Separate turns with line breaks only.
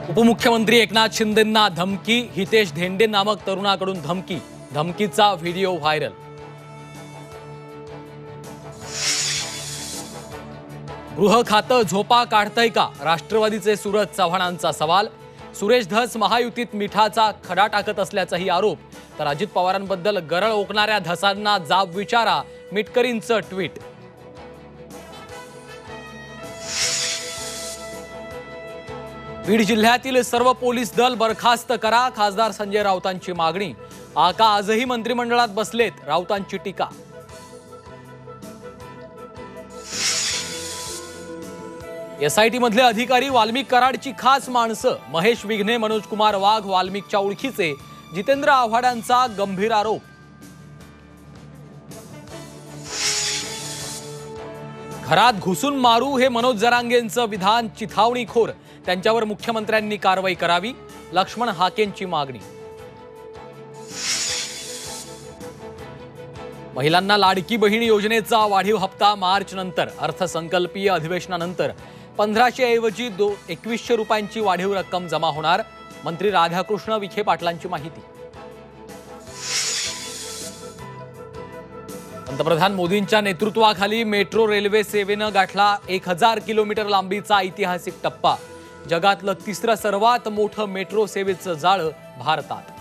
उपमुख्यमंत्री एकनाथ शिंदेंना धमकी, हितेश धेंडे नामक तरुणाकडून धमकी, धमकीचा व्हिडिओ व्हायरल। गृह खातं झोपा काढतंय का, राष्ट्रवादीचे सूरज चव्हाणांचा सवाल। सुरेश धस महायुतीत मिठाचा खडा टाकत असल्याचाही आरोप, तर अजित पवारांबद्दल गरळ ओकणाऱ्या धसांना जाब विचारा, मिटकरींचं ट्विट। बीड जिल्ह्यातील सर्व पोलीस दल बरखास्त करा, खासदार संजय राऊतांची मागणी। आका आजही मंत्रिमंडळात बसलेत, राऊतांची टीका। एसआयटी मधले अधिकारी वाल्मिक कराडची खास माणसं, महेश विघ्ने, मनोज कुमार वाघ वाल्मिकच्या ओळखीचे, जितेंद्र आव्हाडांचा गंभीर आरोप। घरात घुसून मारू हे मनोज जरांगेंचं विधान चिथावणीखोर, त्यांच्यावर मुख्यमंत्र्यांनी कारवाई करावी, लक्ष्मण हाकेंची मागणी। महिलांना लाडकी बहीण योजनेचा वाढीव हप्ता मार्च नंतर, अर्थसंकल्पीय अधिवेशनानंतर 1500 ऐवजी 2100 रुपयांची वाढीव रक्कम जमा होणार, मंत्री राधाकृष्ण विखे पाटलांची माहिती। पंतप्रधान मोदींच्या नेतृत्वाखाली मेट्रो रेल्वे सेवेनं गाठला 1000 किलोमीटर लांबीचा ऐतिहासिक टप्पा, जगातलं तिसरं सर्वात मोठं मेट्रो सेवेचं जाळं भारतात।